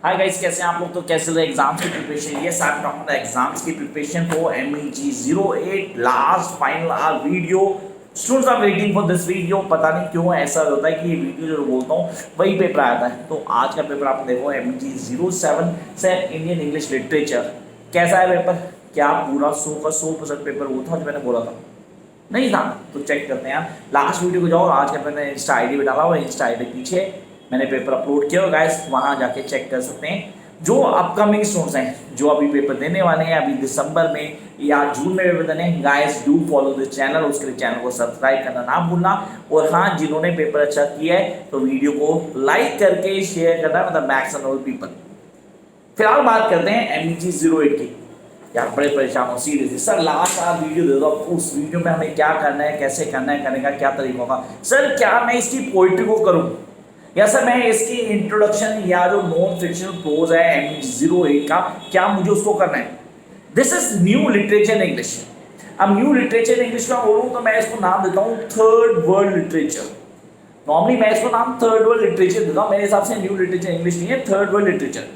Hi guys, कैसे हैं आप लोग? तो कैसे रहे एग्जाम्स की प्रिपरेशन? ये साथ में एग्जाम्स की preparation for MEG 08 last final hour video. Students are waiting for this video. पता नहीं क्यों ऐसा होता है कि ये वीडियो जो बोलता हूँ वही पेपर आता है। तो आज का पेपर आप देखो MEG 07 से इंडियन इंग्लिश लिटरेचर। कैसा है पेपर? क्या पूरा 100 का 100% पेपर वो था जो मैंने बोला था? नहीं था। तो चेक करते हैं यार, लास्ट वीडियो को जाओ। आज का मैंने इंस्टा आईडी भी डाला हुआ है, इंस्टा आईडी पीछे मैंने पेपर अपलोड किया गाइस, वहाँ जाके चेक कर सकते हैं। जो अपकमिंग स्टूडेंट्स हैं जो अभी पेपर देने वाले हैं, अभी दिसंबर में या जून में पेपर देने हैं, guys do follow this channel. उसके लिए चैनल को सब्सक्राइब करना ना भूलना। और हाँ, जिन्होंने पेपर अच्छा किया है तो वीडियो को लाइक करके शेयर करना, मतलब मैक्स एंड ऑल पीपल। फिलहाल बात करते हैं MEG 08 की। यार बड़े परेशान हो सीरियसली सर, लास्ट आप वीडियो दे दो। उस वीडियो में हमें क्या करना है, कैसे करना है, करने का क्या तरीका होगा? सर क्या मैं इसकी पोइट्री को करूं, या सर मैं इसकी इंट्रोडक्शन या जो नॉन फिक्शनल प्रोज है MEG 08 का, क्या मुझे उसको करना है? This is new literature English. अब न्यू लिटरेचर इंग्लिश का बोलूँ तो मैं इसको नाम देता हूँ थर्ड वर्ल्ड लिटरेचर। नॉर्मली मैं इसको नाम थर्ड वर्ल्ड लिटरेचर देता हूँ, मेरे हिसाब से न्यू लिटरेचर इंग्लिश नहीं है, थर्ड वर्ल्ड लिटरेचर।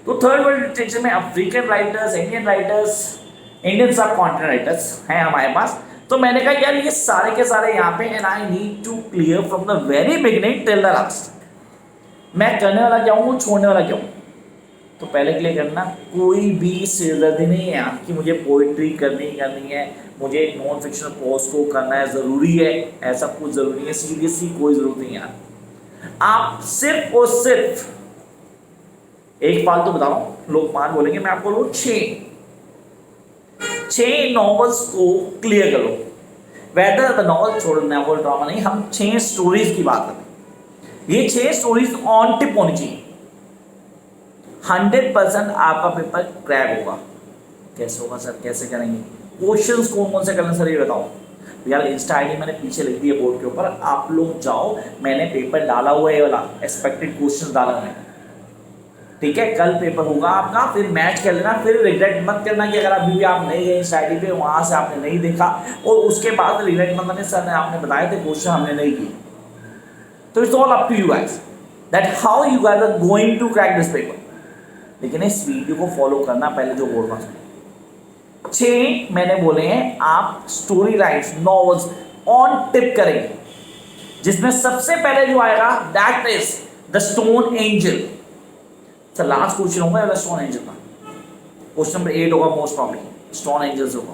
तो थर्ड वर्ल्ड लिटरेचर में African writers, Indian writers, Indian सब कॉन्टिनेंट राइटर्स हैं हमारे पास। तो मैंने कहा यार ये सारे के सारे यहाँ पे, and I need to clear from the very beginning till the last. मैं करने वाला क्या हूँ, छोड़ने वाला क्या हूँ? तो पहले क्लियर करना, कोई भी सिरदर्दी नहीं है कि मुझे पोइट्री करनी है, मुझे नॉन फिक्शनल प्रोज को करना है, ज़रूरी है, ऐसा कुछ ज़रूरी नहीं है। सीरियसली कोई ज़रूरत नहीं है यार। आप सिर्फ और सिर्फ एक बात तो बता रहा हूं, लोग मान बोलेंगे, मैं आपको बोलूँ छह नॉवेल्स को क्लियर करो। वेदर द नॉवल, छोड़ो नॉवल ड्रामा नहीं, हम 6 स्टोरीज की बात करें। ये 6 स्टोरीज ऑन टिप होनी चाहिए। 100% आपका पेपर क्रैक होगा। कैसे होगा सर, कैसे करेंगे? क्वेश्चंस कौन कौन से करने सर ये बताओ यार। इंस्टा आईडी मैंने पीछे लिख दी है बोर्ड के ऊपर, आप लोग जाओ। मैंने पेपर डाला हुआ है, ये वाला एक्सपेक्टेड क्वेश्चन डाला हुआ है, ठीक है? कल पेपर होगा आपका, फिर मैच कर लेना। फिर रिग्रेट मत करना कि अगर अभी भी आप नहीं गए इस आईडी पे, वहां से आपने नहीं देखा और उसके बाद रिग्रेट मत करना सर आपने बताए थे क्वेश्चन हमने नहीं किए। तो it's all up to you guys that how you guys are going to crack this paper. लेकिन इस वीडियो को फॉलो करना, पहले जो बोल रहा हूँ 6 मैंने बोले हैं, आप story lines, novels on tip करेंगे, जिसमें सबसे पहले जो आएगा that is the stone angel. Sir last question होगा स्टोन एंजल का, क्वेश्चन नंबर 8 होगा मोस्ट प्रॉब्ली, स्टोन एंजल्स होगा,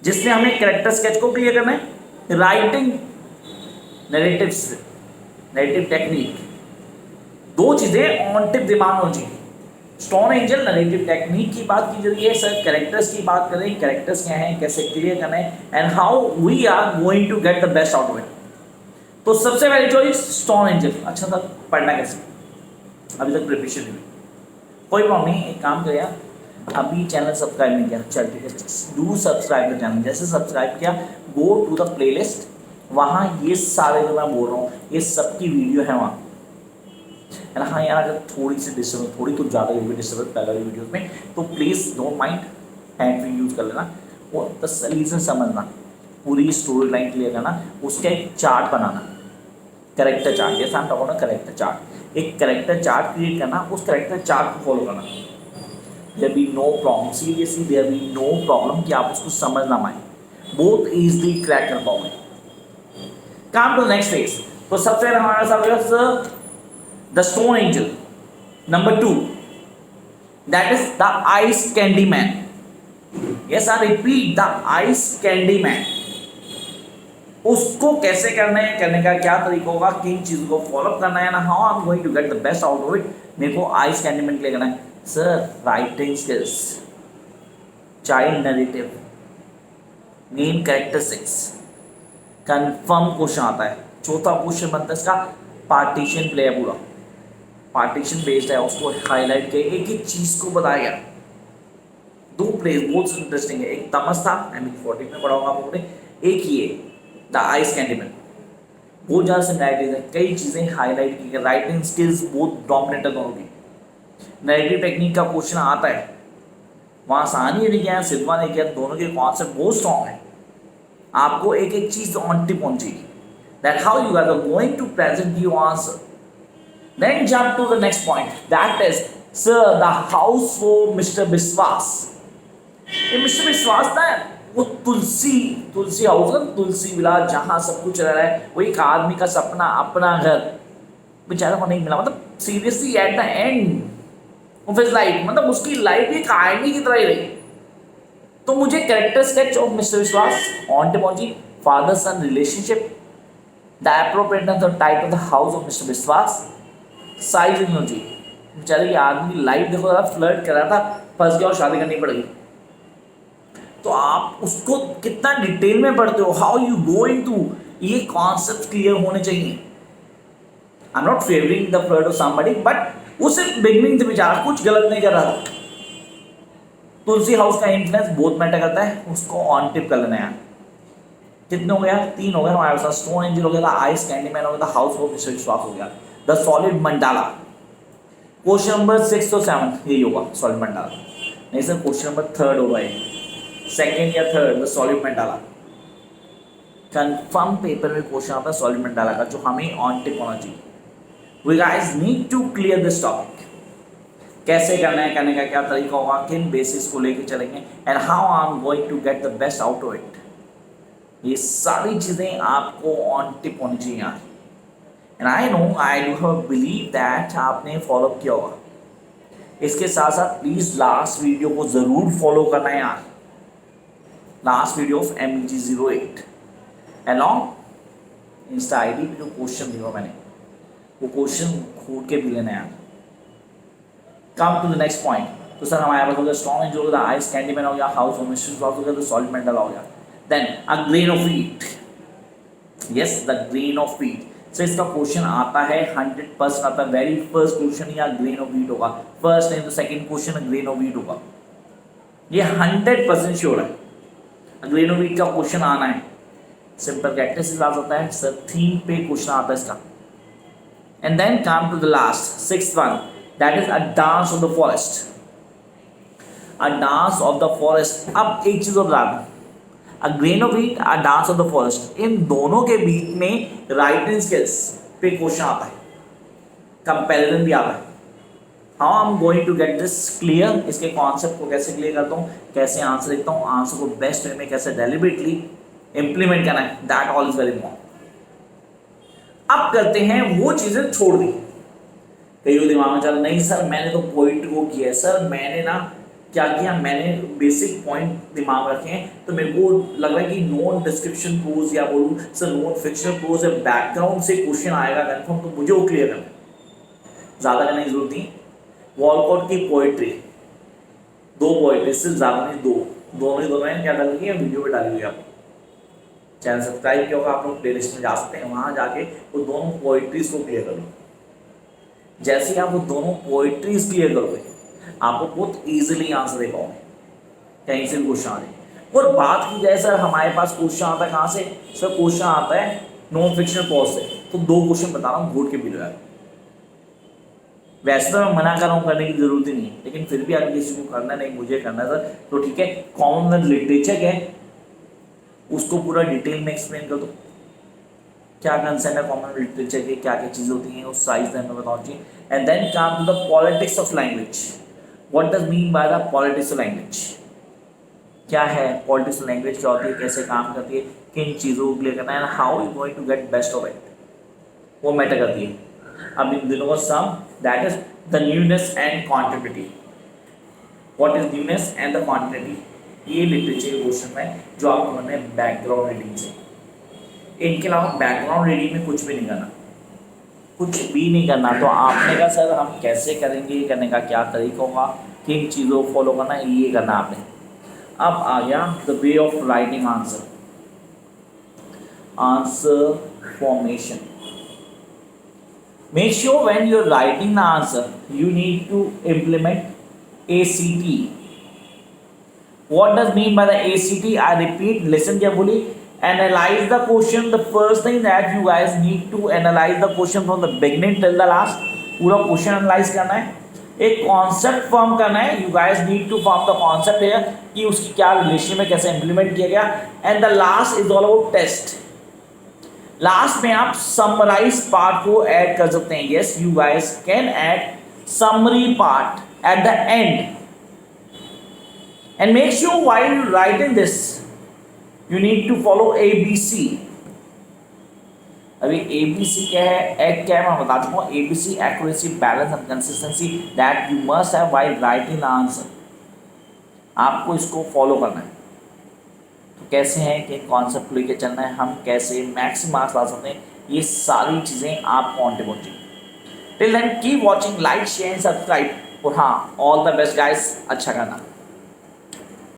जिसमें हमें कैरेक्टर स्केच को क्लियर करना है, राइटिंग, नैरेटिव टेक्निक, 2 चीजें ऑन टिप दिमाग में होनी चाहिए। स्टोन एंजल, नैरेटिव टेक्निक की बात की जा रही है सर, कैरेक्टर्स की बात करें, कैरेक्टर्स क्या हैं, कैसे क्लियर करना है, and how we are going to get the best out of it. तो सबसे पहले चॉइस स्टोन एंजल। अच्छा सर पढ़ना कैसे? अभी तक प्रिपरेशन नहीं हुई, कोई प्रॉब्लम नहीं, एक काम करिए, अभी चैनल सब्सक्राइब नहीं किया, चल ठीक है, डू सब्सक्राइब द चैनल। जैसे सब्सक्राइब किया, गो टू द प्लेलिस्ट, वहाँ ये सारे जो मैं बोल रहा हूँ ये सबकी वीडियो है वहाँ। है ना? हाँ यार, अगर थोड़ी सी डिस्टर्ब, थोड़ी कुछ ज़्यादा डिस्टर्ब पहले वाली वीडियोज़ में, तो please don't mind, hand free use कर लेना और बस रीज़न समझना, पूरी स्टोरी लाइन क्लियर करना, उसका एक चार्ट बनाना, करेक्टर चार्ट, जैसा हम टॉक ना करेक्टर चार्ट, एक करेक्टर चार्ट क्रिएट करना, उस करेक्टर चार्ट को फॉलो करना। There be no problem, seriously there be no problem कि आप उसको समझ ना पाए, बहुत ईजिली क्रैक कर पाओगे। काम टू नेक्स्ट फेज। तो सबसे पहले हमारे साथ the stone angel. Number 2 that is the ice candy man. Yes I repeat, the ice candy man. उसको कैसे करना है, करने का क्या तरीका होगा, किन चीज़ों को फॉलो करना है ना, how I am going to get the best out of it. मेरे को आइस कैंडी मैन क्लियर करना है sir. Writing skills, child narrative, main characteristics, confirm question आता है। चौथा क्वेश्चन बनता है इसका पार्टीशन प्ले है, पूरा पार्टीशन बेस्ड है, उसको हाईलाइट किया, एक एक चीज़ को बताया गया। 2 प्लेस बहुत इंटरेस्टिंग है, एक तमस था, आई मीन 14 में पढ़ा होगा आप लोगों ने, एक ये द आइस कैंडी मैन। बहुत ज़्यादा सिमिलैरिटीज है, कई चीज़ें हाईलाइट की गई। राइटिंग स्किल्स बहुत डोमिनेट है दोनों की। नैरेटिव टेक्निक का क्वेश्चन आता है, वहाँ आसानी नहीं किया, सिद्धवा नहीं किया, दोनों के कॉन्सेप्ट बहुत स्ट्रॉन्ग है। आपको एक एक चीज़ ऑन टिप होनी चाहिए, that how you are going to present your answer. Then jump to the next point. That is, sir, the house for Mr. Biswas. ये मिस्टर विश्वास ना, वो तुलसी हाउस ना, तुलसी विला, जहाँ सब कुछ रह रहा है, वो एक आदमी का सपना, अपना घर बेचारा को नहीं मिला। मतलब seriously eight the end of his life, मतलब उसकी लाइफ एक कहानी की तरह ही रही। तो मुझे कैरेक्टर स्केच ऑफ मिस्टर विश्वास, ontology, father sun relationship, the appropriateness of type of the house of mister विश्वास, साइज इनोलॉजी, बेचारे ये आदमी की लाइफ देखो, ज़रा फ्लर्ट कर रहा था, फंस गया और शादी करनी पड़ गई। तो आप उसको कितना डिटेल में पढ़ते हो, हाउ यू गो इनटू, ये कॉन्सेप्ट क्लियर होने चाहिए। I am not favouring the flirt of somebody, but उसे बिगनिंग से बेचारा कुछ गलत नहीं कर रहा था। तुलसी हाउस का इन्फ्लुएंस बहुत मैटर करता है, उसको ऑन टिप कर लेना है। कितने हो गया? 3 हो गया हमारे पास। स्टोन एंजल हो गया था, आइस कैंडीमैन हो गया था, हाउस ऑफ मिस्टर विश्वास हो गया, the solid mandala. Question number 6 और 7 यही होगा, सॉलिड मंडाला। नहीं सर, क्वेश्चन नंबर 3 होगा ये, 2nd या 3rd, the solid mandala. Confirm paper में क्वेश्चन आता है सॉलिड मंडाला का, जो हमें ऑन टिप होना चाहिए। We guys need to clear this topic. कैसे करना है, करने का क्या तरीका होगा, किन बेसिस को लेके चलेंगे, and how I am going to get the best out of it. ये सारी चीज़ें आपको ऑन टिप होनी चाहिए यार। And I know, I do have believe that आपने फॉलो किया होगा। इसके साथ साथ प्लीज़ लास्ट वीडियो को ज़रूर फॉलो करना है यार, last video of MEG08 along Insta ID पे जो क्वेश्चन दिया मैंने, वो क्वेश्चन खोल के भी लेना है यार। Come to the next point. तो सर हमारे पास हो गया स्ट्रॉन्ग एंजल हो गया, आइस कैंडीमैन हो गया, हाउस ऑफ मिस्टर विश्वास हो गया, तो सॉलिड मंडाला हो गया। Then a grain of wheat, yes the grain of wheat. So इसका क्वेश्चन आता है 100% आता है, वेरी फर्स्ट क्वेश्चन या ग्रेन ऑफ व्हीट होगा, फर्स्ट नहीं तो second question grain of wheat होगा, ये 100% श्योर है। ग्रेन ऑफ व्हीट का क्वेश्चन आना है, सिंपल कैरेक्टरिस्टिक्स आ सकता है सर, थीम पे क्वेश्चन आता है इसका। And then come to the last 6th one, that is a dance of the forest. A dance of the forest. अब एक चीज और बता दूं, a grain of wheat, a dance of the forest, इन दोनों के बीच में राइटिंग स्किल्स पे क्वेश्चन आता है, कंपैरिजन भी आता है। How I am going to get this clear, इसके कॉन्सेप्ट को कैसे क्लियर करता हूँ, कैसे आंसर लिखता हूँ, आंसर को बेस्ट वे में कैसे डेलिबरेटली इंप्लीमेंट करना है, that all is very important. अब करते हैं वो चीजें छोड़ दी। कई लोग दिमाग में चल, नहीं सर मैंने तो पोइट्री को किया है, सर मैंने ना क्या किया, मैंने बेसिक पॉइंट दिमाग में रखे हैं, तो मेरे को लग रहा है कि नॉन डिस्क्रिप्शन प्रोज या बोलूँ सर नॉन फिक्शनल प्रोज या बैकग्राउंड से क्वेश्चन आएगा कन्फर्म, तो मुझे वो क्लियर करना है, ज़्यादा करने की जरूरत नहीं। वॉलकॉट की पोइट्री, 2 पोइट्री, सिर्फ ज़्यादा नहीं, दोनों मैंने क्या डाली है, वीडियो पे डाली हुई है। आप चैनल सब्सक्राइब किया होगा, आप लोग प्ले लिस्ट में जा सकते हैं, वहाँ जाके वो दोनों पोइट्रीज को क्लियर करो। जैसे ही आप वो दोनों पोइट्रीज क्लियर करोगे, आपको बहुत ईजिली आंसर दे पाओगे, कहीं से भी क्वेश्चन आ जाए। और बात की जाए सर हमारे पास क्वेश्चन आता है कहाँ से, सर क्वेश्चन आता है नॉन फिक्शनल पॉज से। तो 2 क्वेश्चन बता रहा हूँ, घूट के पी लो यार। वैसे तो मैं मना कर रहा हूँ, करने की जरूरत ही नहीं है, लेकिन फिर भी अगर किसी को करना नहीं, मुझे करना सर, तो ठीक है, कॉमन लिटरेचर है उसको पूरा डिटेल में एक्सप्लेन कर दो, क्या कंसेंट है कॉमन लिटरेचर के, क्या क्या चीज़ें होती हैं, उस साइज में बताऊँ जी। And then come to the politics of language. What does mean by the politics of language, क्या है पॉलिटिक्स ऑफ लैंग्वेज, क्या होती है, कैसे काम करती है, किन चीज़ों को क्लियर करना है, and how you going to get best of it, वो मैटर करती है। अब इन दिनों का sum, that is the newness and continuity. What is newness and the continuity, ये लिटरेचर के क्वेश्चन में जो आपको करना है बैकग्राउंड रीडिंग से। इनके अलावा बैकग्राउंड रीडिंग में कुछ भी नहीं करना, कुछ भी नहीं करना। तो आपने कहा सर हम कैसे करेंगे, करने का क्या तरीका होगा, किन चीज़ों को फॉलो करना है, ये करना आपने। अब आ गया the way of writing answer, answer formation. Make sure when you are writing the answer you need to implement ACT। What does mean by the ACT? I repeat, listen carefully. Analyze the question. The first thing that you guys need to analyze the question from the beginning till the last. पूरा question analyse करना है, एक concept form करना है। You guys need to form the concept है कि उसकी क्या रिलेशन में कैसे इंप्लीमेंट किया गया। And the last is all about test. लास्ट में आप समराइज पार्ट को ऐड कर सकते हैं. Yes, you guys can add summary part at the end. And make sure while writing this you need to follow ABC. अभी ABC क्या है, एक क्या है मैं बता चुका हूँ. ABC accuracy, balance and consistency that you must have while writing answer. आपको इसको फॉलो करना है. तो कैसे हैं कि कॉन्सेप्ट को लेकर चलना है, हम कैसे मैक्सिमम मार्क्स ला सकते हैं, ये सारी चीज़ें आपको ऑन टेबल चाहिए. Till then keep watching, like share and subscribe. और हाँ, ऑल द बेस्ट गाइस, अच्छा करना.